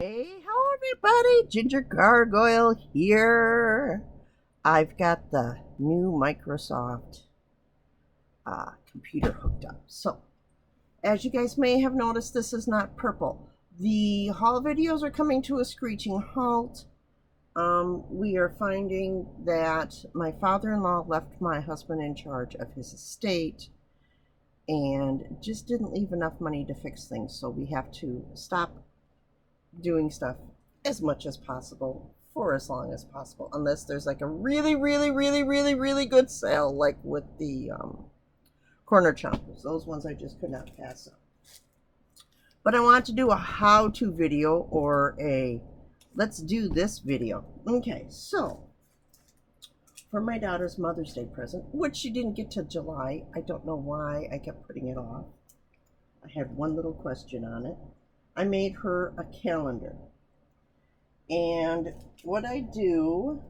Hey, how everybody? Ginger Gargoyle here. I've got the new Microsoft computer hooked up. So, as you guys may have noticed, this is not purple. The haul videos are coming to a screeching halt. We are finding that my father-in-law left my husband in charge of his estate and just didn't leave enough money to fix things. So we have to stop doing stuff as much as possible for as long as possible, unless there's like a really good sale, like with the corner chompers. Those ones I just could not pass up. But I want to do a how-to video or a let's do this video. Okay, so for my daughter's Mother's Day present, which she didn't get till July, I don't know why I kept putting it off. I had one little question on it. I made her a calendar. And what I do,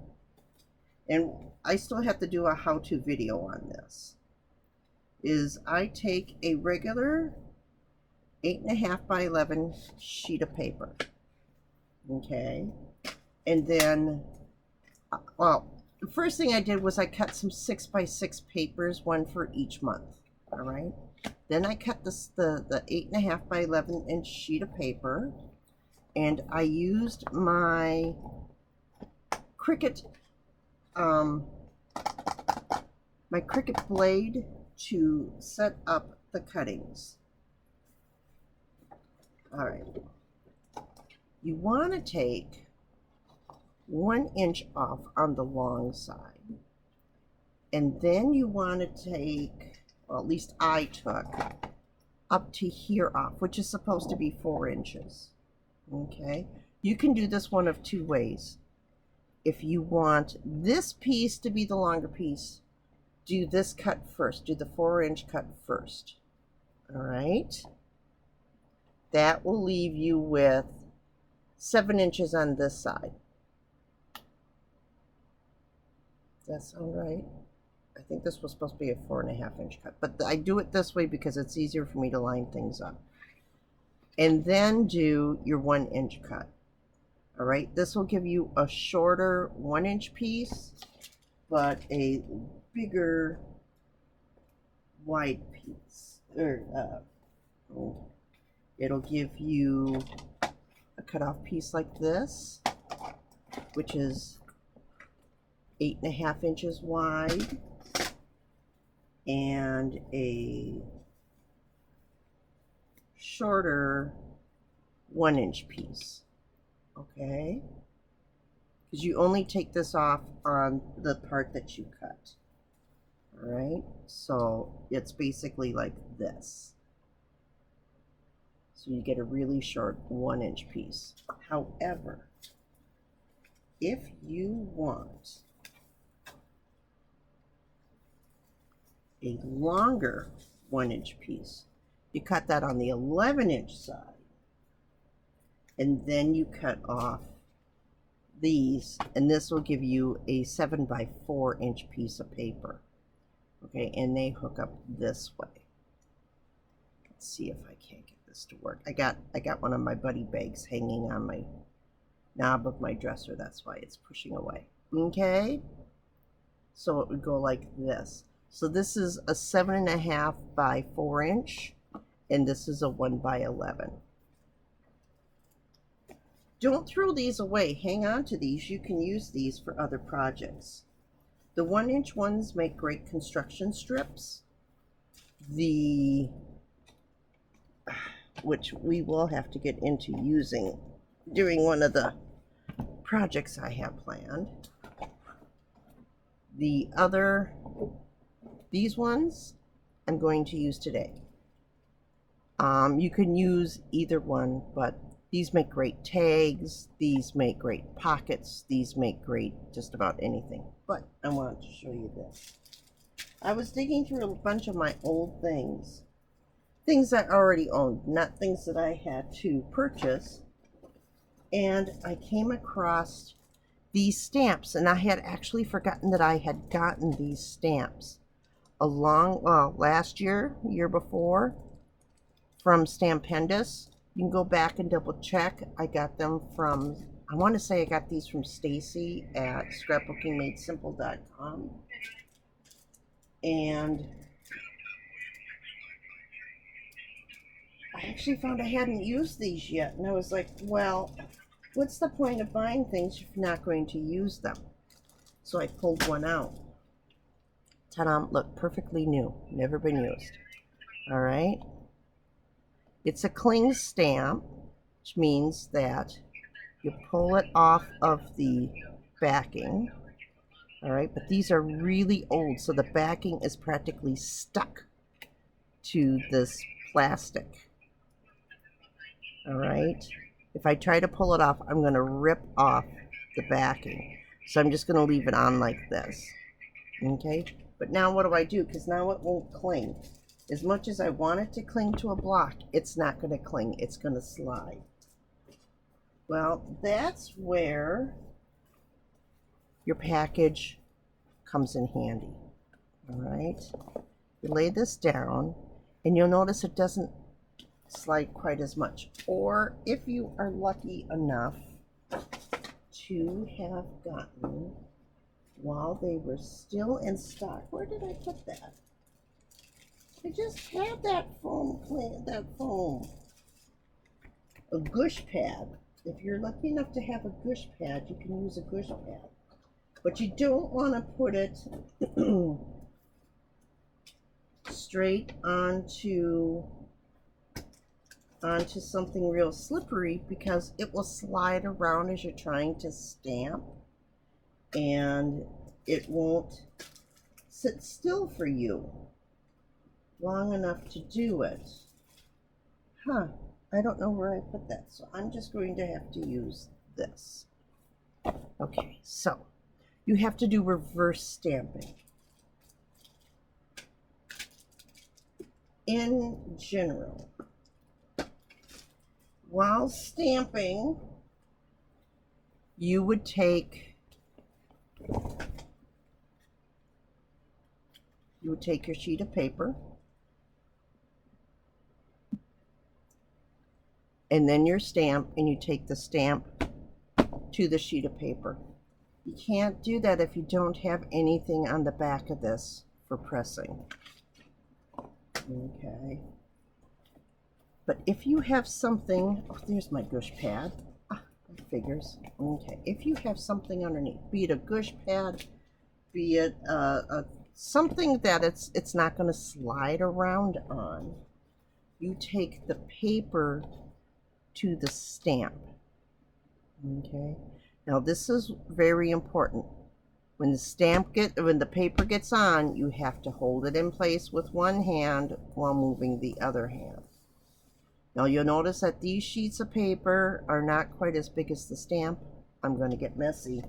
and I still have to do a how-to video on this, is I take a regular 8.5 by 11 sheet of paper. Okay. And then, well, the first thing I did was I cut some 6 by 6 papers, one for each month. All right. Then I cut the 8.5 by 11 inch sheet of paper, and I used my Cricut blade to set up the cuttings. All right. You want to take 1 inch off on the long side, and then you want to take, well, at least I took, up to here off, which is supposed to be 4 inches. Okay, you can do this one of two ways. If you want this piece to be the longer piece, do this cut first, do the 4-inch cut first. All right, that will leave you with 7 inches on this side. Does that sound right? I think this was supposed to be a 4.5 inch cut, but I do it this way because it's easier for me to line things up. And then do your 1 inch cut. All right, this will give you a shorter 1 inch piece, but a bigger wide piece. It'll give you a cutoff piece like this, which is 8.5 inches wide, and a shorter 1 inch piece. Okay, because you only take this off on the part that you cut. All right, so it's basically like this. So you get a really short 1 inch piece. However, if you want a longer 1 inch piece, you cut that on the 11 inch side, and then you cut off these, and this will give you a 7 by 4 inch piece of paper. Okay, and they hook up this way. Let's see if I can't get this to work. I got one of my buddy bags hanging on my knob of my dresser. That's why it's pushing away. Okay, so it would go like this. So this is a 7.5 by 4 inch, and this is a 1 by 11. Don't throw these away. Hang on to these. You can use these for other projects. The 1 inch ones make great construction strips. Which we will have to get into using during one of the projects I have planned. These ones I'm going to use today. You can use either one, but these make great tags, these make great pockets, these make great just about anything. But I wanted to show you this. I was digging through a bunch of my old things I already owned, not things that I had to purchase, and I came across these stamps, and I had actually forgotten that I had gotten these stamps last year before, from Stampendous. You can go back and double check. I got them from, I want to say I got these from Stacy at scrapbookingmadesimple.com. And I actually found I hadn't used these yet. And I was like, well, what's the point of buying things if you're not going to use them? So I pulled one out. Ta-da, look, perfectly new, never been used. All right. It's a cling stamp, which means that you pull it off of the backing. All right, but these are really old, so the backing is practically stuck to this plastic. All right. If I try to pull it off, I'm going to rip off the backing. So I'm just going to leave it on like this. Okay. But now what do I do? Because now it won't cling. As much as I want it to cling to a block, it's not going to cling. It's going to slide. Well, that's where your package comes in handy. All right. You lay this down, and you'll notice it doesn't slide quite as much. Or if you are lucky enough to have gotten, while they were still in stock, where did I put that? I just had that foam, a gush pad. If you're lucky enough to have a gush pad, you can use a gush pad. But you don't want to put it straight onto something real slippery, because it will slide around as you're trying to stamp, and it won't sit still for you long enough to do it. I don't know where I put that, so I'm just going to have to use this. Okay, so you have to do reverse stamping. In general, while stamping, you would take your sheet of paper, and then your stamp, and you take the stamp to the sheet of paper. You can't do that if you don't have anything on the back of this for pressing. Okay. But if you have something, oh, there's my gush pad. Figures. Okay. If you have something underneath, be it a gush pad, be it something that it's not going to slide around on, you take the paper to the stamp. Okay. Now this is very important. When the paper gets on, you have to hold it in place with one hand while moving the other hand. Now you'll notice that these sheets of paper are not quite as big as the stamp. I'm going to get messy.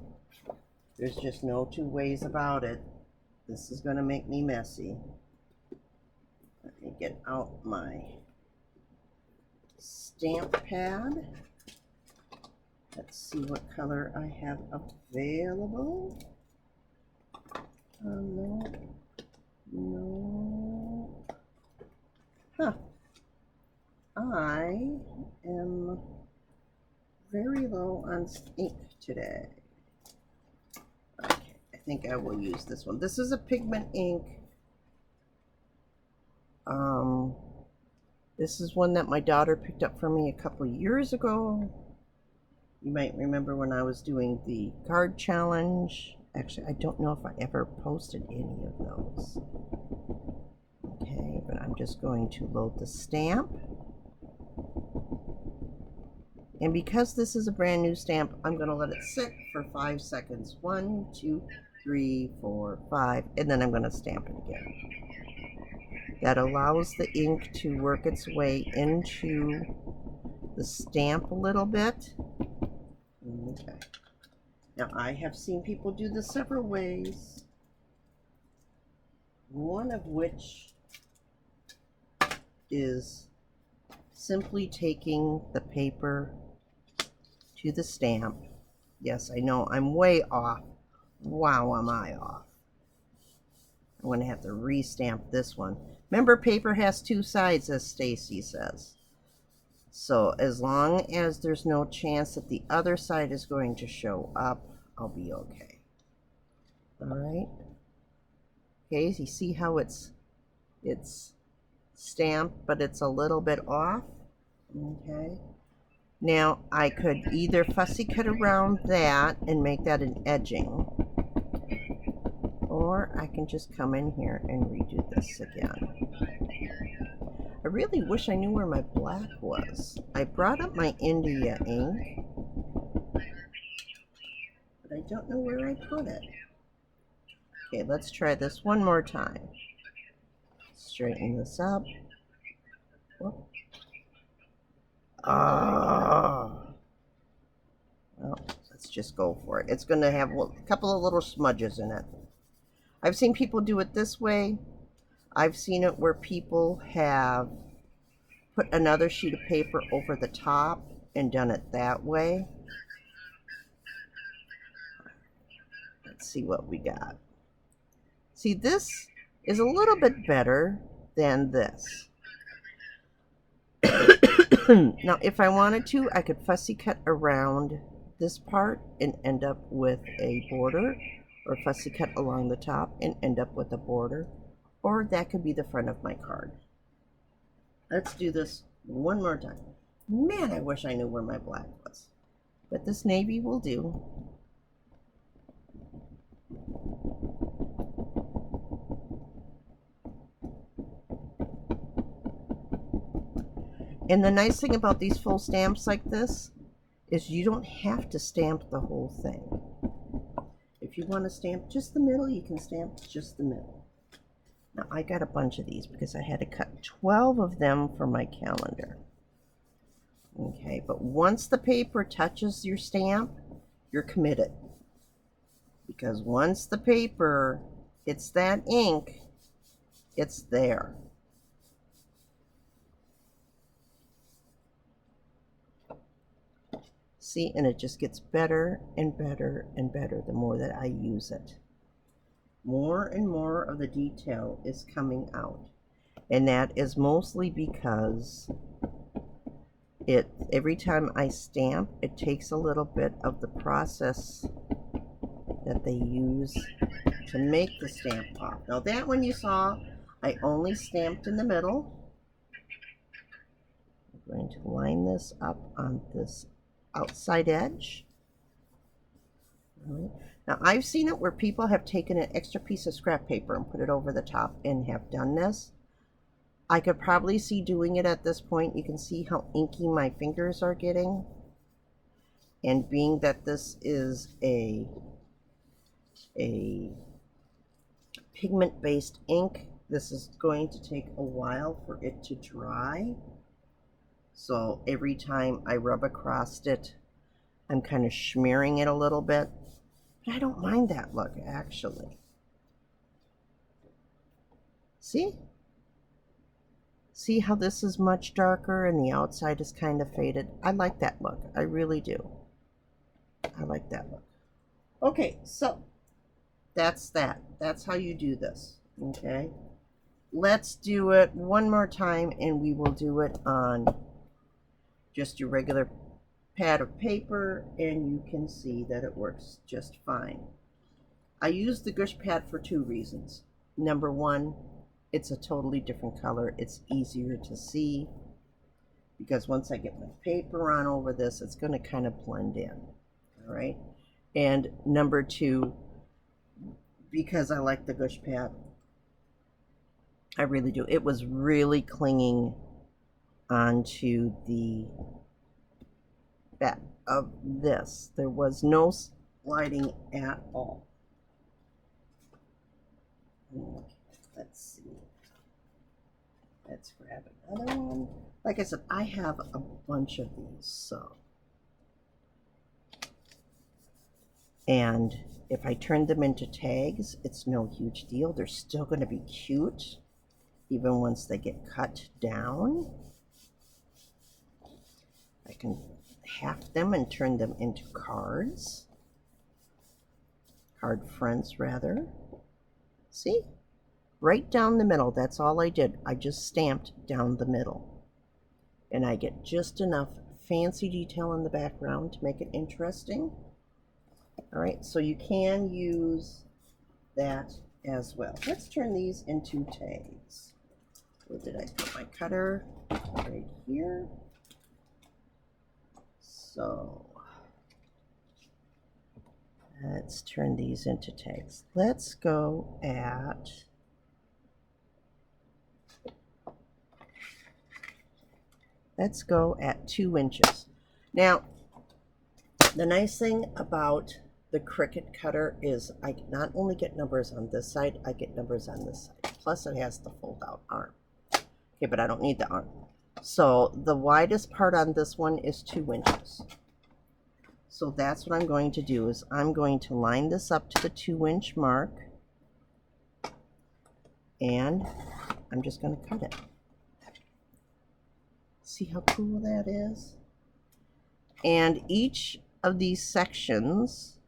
There's just no two ways about it. This is going to make me messy. Let me get out my stamp pad. Let's see what color I have available. No. I am very low on ink today. Okay, I think I will use this one. This is a pigment ink. This is one that my daughter picked up for me a couple of years ago. You might remember when I was doing the card challenge. Actually, I don't know if I ever posted any of those. Okay, but I'm just going to load the stamp. And because this is a brand new stamp, I'm going to let it sit for 5 seconds. 1, 2, 3, 4, 5, and then I'm going to stamp it again. That allows the ink to work its way into the stamp a little bit. Okay. Now I have seen people do this several ways, one of which is simply taking the paper to the stamp. Yes, I know I'm way off. Wow, am I off. I'm going to have to re-stamp this one. Remember, paper has two sides, as Stacy says. So as long as there's no chance that the other side is going to show up, I'll be okay. All right. Okay, so you see how it's stamped, but it's a little bit off. Okay. Now I could either fussy cut around that and make that an edging, or I can just come in here and redo this again. I really wish I knew where my black was. I brought up my India ink, but I don't know where I put it. Okay, let's try this one more time. Straighten this up. Whoop. Well, let's just go for it. It's going to have a couple of little smudges in it. I've seen people do it this way. I've seen it where people have put another sheet of paper over the top and done it that way. Let's see what we got. See, this is a little bit better than this. Now, if I wanted to, I could fussy cut around this part and end up with a border, or fussy cut along the top and end up with a border, or that could be the front of my card. Let's do this one more time. Man, I wish I knew where my black was, but this navy will do. And the nice thing about these full stamps like this is you don't have to stamp the whole thing. If you want to stamp just the middle, you can stamp just the middle. Now, I got a bunch of these because I had to cut 12 of them for my calendar. Okay, but once the paper touches your stamp, you're committed. Because once the paper hits that ink, it's there. See, and it just gets better and better and better the more that I use it. More and more of the detail is coming out. And that is mostly because every time I stamp, it takes a little bit of the process that they use to make the stamp pop. Now that one you saw, I only stamped in the middle. I'm going to line this up on this outside edge. All right. Now I've seen it where people have taken an extra piece of scrap paper and put it over the top and have done this. I could probably see doing it at this point. You can see how inky my fingers are getting. And being that this is a pigment-based ink, this is going to take a while for it to dry. So every time I rub across it, I'm kind of smearing it a little bit. But I don't mind that look, actually. See? See how this is much darker and the outside is kind of faded? I like that look. I really do. I like that look. Okay, so that's that. That's how you do this. Okay? Let's do it one more time, and we will do it on just your regular pad of paper, and you can see that it works just fine. I use the gush pad for two reasons. Number one, it's a totally different color. It's easier to see because once I get my paper on over this, it's going to kind of blend in. All right. And number two, because I like the gush pad. I really do. It was really clinging onto the back of this. There was no sliding at all. Let's see. Let's grab another one. Like I said, I have a bunch of these, so. And if I turn them into tags, it's no huge deal. They're still going to be cute, even once they get cut down. I can half them and turn them into cards. Card fronts, rather. See? Right down the middle. That's all I did. I just stamped down the middle. And I get just enough fancy detail in the background to make it interesting. All right, so you can use that as well. Let's turn these into tags. Where did I put my cutter? Right here. So let's turn these into tags. Let's go at Let's go at 2 inches. Now, the nice thing about the Cricut cutter is I not only get numbers on this side, I get numbers on this side. Plus it has the fold out arm. Okay, but I don't need the arm. So the widest part on this one is 2 inches. So that's what I'm going to do is I'm going to line this up to the 2-inch mark. And I'm just going to cut it. See how cool that is? And each of these sections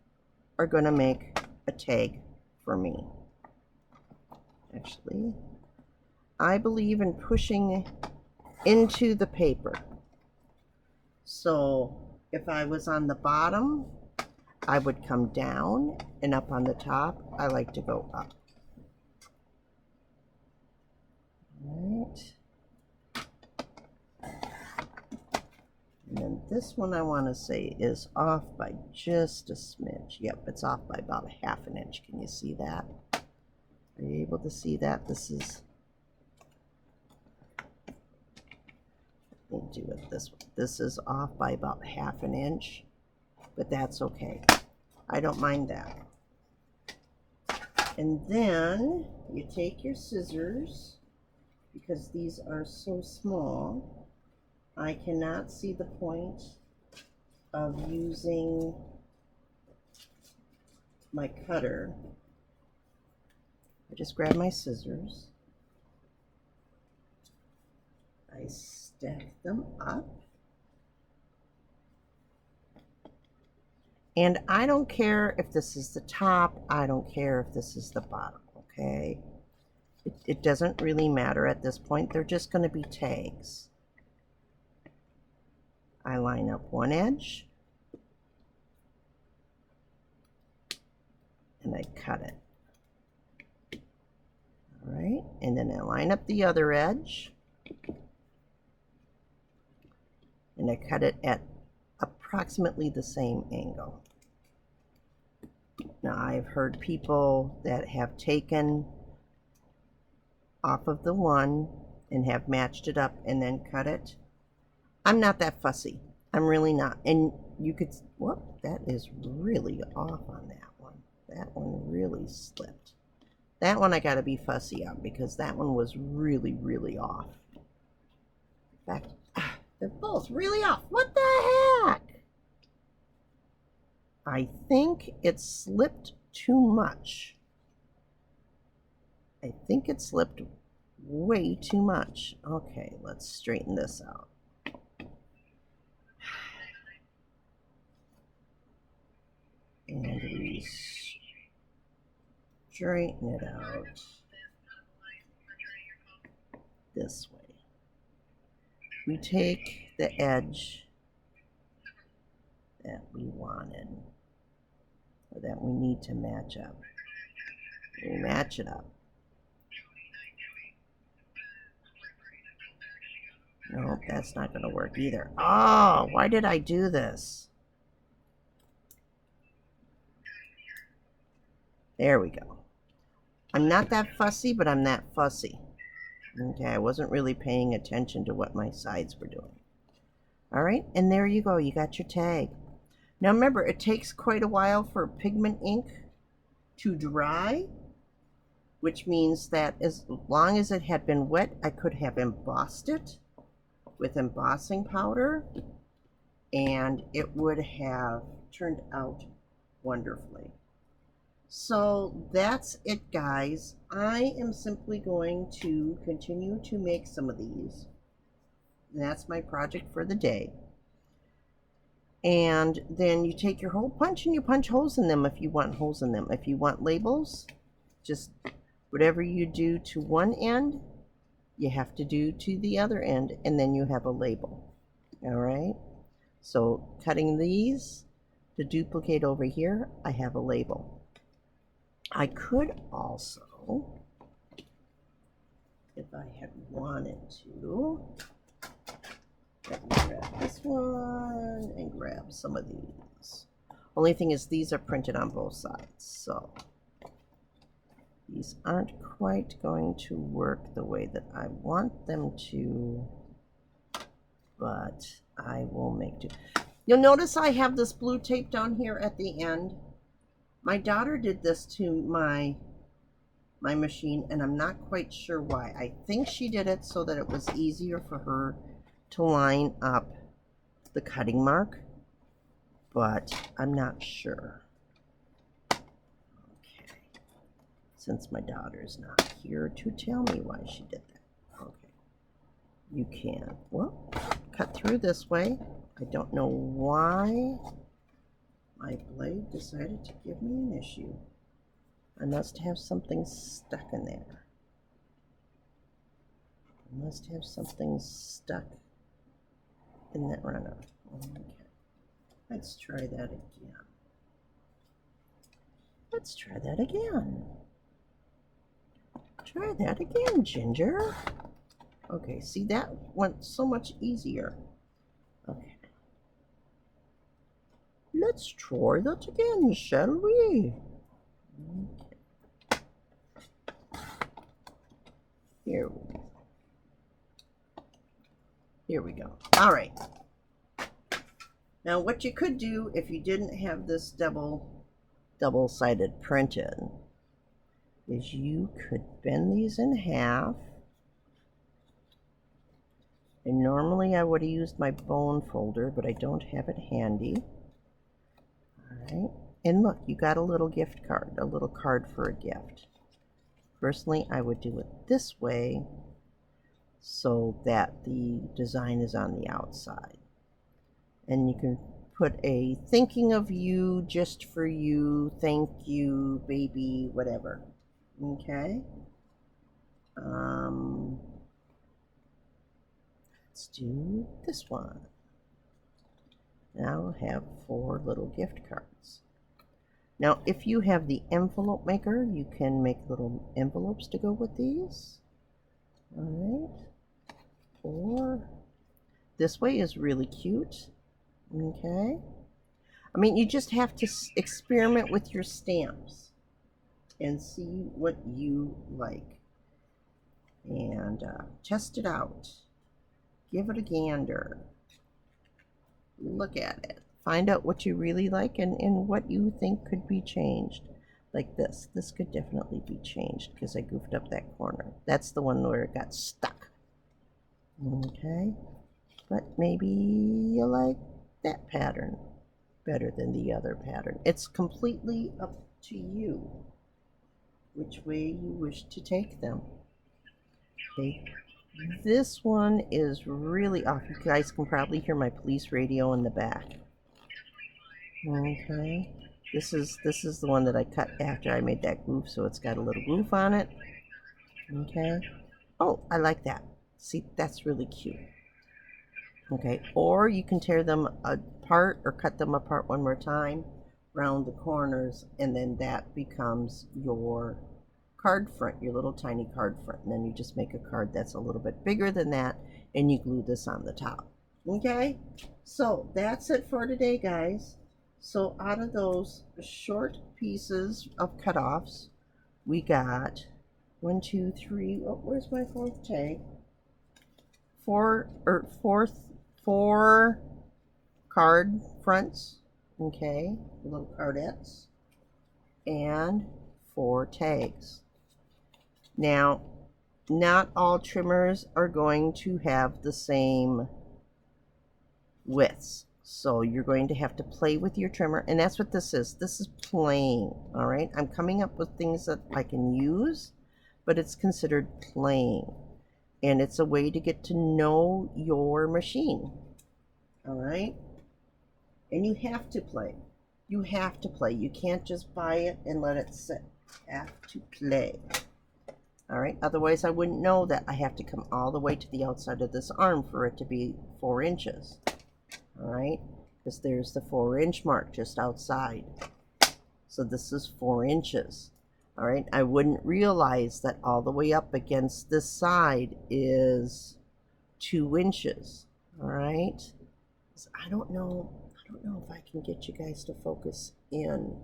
are going to make a tag for me. Actually, I believe in pushing into the paper. So if I was on the bottom, I would come down, and up on the top, I like to go up. All right. And then this one I want to say is off by just a smidge. Yep, it's off by about a 1/2 inch. Can you see that? Are you able to see that? This is, let me do it this way. This is off by about 1/2 inch, but that's okay. I don't mind that. And then you take your scissors, because these are so small, I cannot see the point of using my cutter. I just grab my scissors, I stack them up, and I don't care if this is the top, I don't care if this is the bottom, okay? It doesn't really matter at this point. They're just going to be tags. I line up one edge and I cut it. All right, and then I line up the other edge and I cut it at approximately the same angle. Now, I've heard people that have taken off of the one and have matched it up and then cut it. I'm not that fussy. I'm really not. And you could, whoop, that is really off on that one. That one really slipped. That one I got to be fussy on because that one was really, really off. In fact, they're both really off. What the heck? I think it slipped too much. I think it slipped way too much. Okay, let's straighten this out. And we straighten it out this way. We take the edge that we wanted, or that we need to match up. We match it up. Nope, that's not going to work either. Oh, why did I do this? There we go. I'm not that fussy, but I'm that fussy. Okay, I wasn't really paying attention to what my sides were doing. All right, and there you go. You got your tag. Now remember, it takes quite a while for pigment ink to dry, which means that as long as it had been wet, I could have embossed it with embossing powder, and it would have turned out wonderfully. So that's it, guys. I am simply going to continue to make some of these. That's my project for the day. And then you take your hole punch and you punch holes in them if you want holes in them. If you want labels, just whatever you do to one end, you have to do to the other end, and then you have a label. All right, so cutting these to duplicate over here, I have a label. I could also, if I had wanted to, let me grab this one and grab some of these. Only thing is these are printed on both sides, so these aren't quite going to work the way that I want them to, but I will make do. You'll notice I have this blue tape down here at the end. My daughter did this to my machine, and I'm not quite sure why. I think she did it so that it was easier for her to line up the cutting mark, but I'm not sure. Okay, since my daughter's not here to tell me why she did that. Okay, you can, well, cut through this way. I don't know why my blade decided to give me an issue. I must have something stuck in there. I must have something stuck in that runner. Okay. Let's try that again. Let's try that again. Try that again, Ginger. Okay, see, that went so much easier. Okay. Let's try that again, shall we? Okay. Here we go. All right. Now, what you could do if you didn't have this double-sided printed is you could bend these in half. And normally I would have used my bone folder, but I don't have it handy. All right. And look, you got a little gift card, a little card for a gift. Personally, I would do it this way so that the design is on the outside. And you can put a thinking of you, just for you, thank you, baby, whatever. Okay. Let's do this one. Now we'll have 4 little gift cards. Now, if you have the envelope maker, you can make little envelopes to go with these. All right. Or this way is really cute. Okay. I mean, you just have to experiment with your stamps and see what you like. And test it out. Give it a gander. Look at it. Find out what you really like and what you think could be changed. Like this. This could definitely be changed because I goofed up that corner. That's the one where it got stuck. Okay. But maybe you like that pattern better than the other pattern. It's completely up to you which way you wish to take them. Okay. This one is really off. You guys can probably hear my police radio in the back. Okay. This is the one that I cut after I made that goof, so it's got a little goof on it. Okay. Oh, I like that. See, that's really cute. Okay, or you can tear them apart or cut them apart one more time around the corners, and then that becomes your card front, your little tiny card front. And then you just make a card that's a little bit bigger than that, and you glue this on the top. Okay, so that's it for today, guys. So out of those short pieces of cutoffs, we got 1, 2, 3. Oh, where's my 4th tag? 4 card fronts, okay, little cardettes, and 4 tags. Now, not all trimmers are going to have the same widths, so you're going to have to play with your trimmer, and that's what this is. This is playing, all right? I'm coming up with things that I can use, but it's considered playing. And it's a way to get to know your machine. All right? And you have to play. You have to play. You can't just buy it and let it sit. You have to play. All right, otherwise I wouldn't know that I have to come all the way to the outside of this arm for it to be 4 inches. All right, because there's the 4-inch mark just outside. So this is 4 inches. All right, I wouldn't realize that all the way up against this side is 2 inches. All right, so I don't know if I can get you guys to focus in.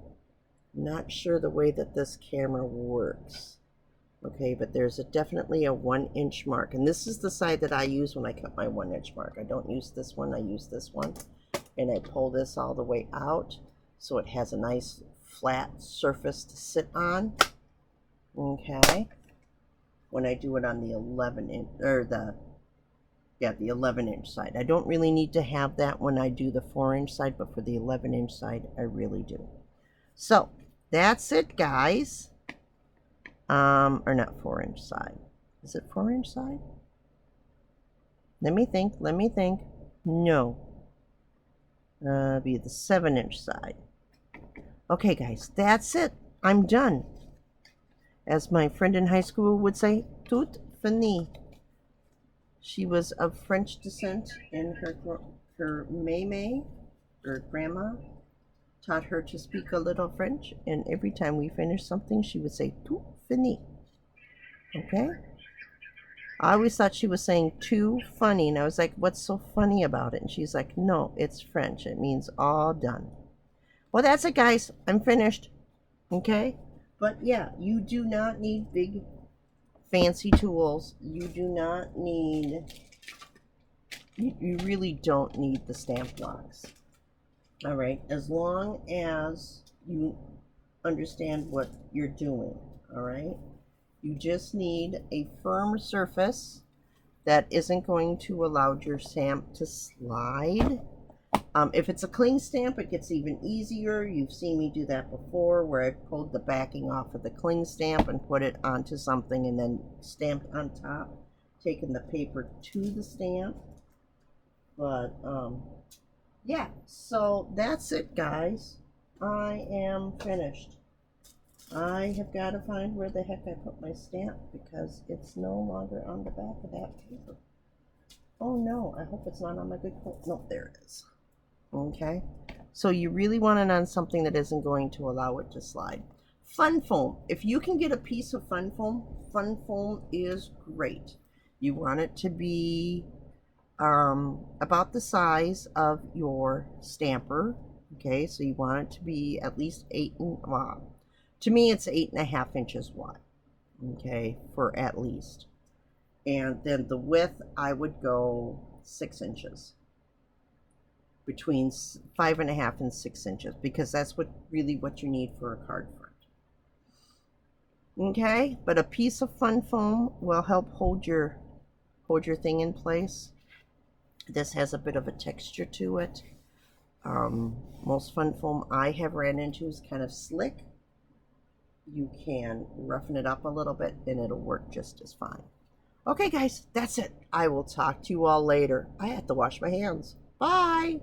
I'm not sure the way that this camera works. Okay, but there's definitely a 1-inch mark, and this is the side that I use when I cut my 1-inch mark. I don't use this one, I use this one, and I pull this all the way out so it has a nice flat surface to sit on. Okay, when I do it on the 11-inch or the 11-inch side. I don't really need to have that when I do the 4-inch side, but for the 11-inch side I really do. So that's it, guys. Or not 4-inch side. Is it 4-inch side? Let me think. No. Be the 7-inch side. Okay, guys, that's it. I'm done. As my friend in high school would say, tout fini. She was of French descent, and her May, her grandma, taught her to speak a little French, and every time we finished something, she would say, tout fini. Okay? I always thought she was saying too funny, and I was like, what's so funny about it? And she's like, no, it's French. It means all done. Well, that's it, guys. I'm finished. Okay? But yeah, you do not need big, fancy tools. You do not need, you really don't need the stamp blocks. All right, as long as you understand what you're doing, all right? You just need a firm surface that isn't going to allow your stamp to slide. If it's a cling stamp, it gets even easier. You've seen me do that before, where I pulled the backing off of the cling stamp and put it onto something and then stamped on top, taking the paper to the stamp. But, yeah, so that's it, guys. I am finished. I have got to find where the heck I put my stamp because it's no longer on the back of that paper. Oh no, I hope it's not on my good coat. No, there it is. Okay, so you really want it on something that isn't going to allow it to slide. Fun foam. If you can get a piece of fun foam is great. You want it to be about the size of your stamper. Okay, so you want it to be at least 8 and to me it's 8.5 inches wide. Okay, for at least. And then the width, I would go 6 inches. Between 5.5 and 6 inches, because that's really what you need for a card front. Okay, but a piece of fun foam will help hold your thing in place. This has a bit of a texture to it. Most fun foam I have ran into is kind of slick. You can roughen it up a little bit and it'll work just as fine. Okay, guys, that's it. I will talk to you all later. I have to wash my hands. Bye.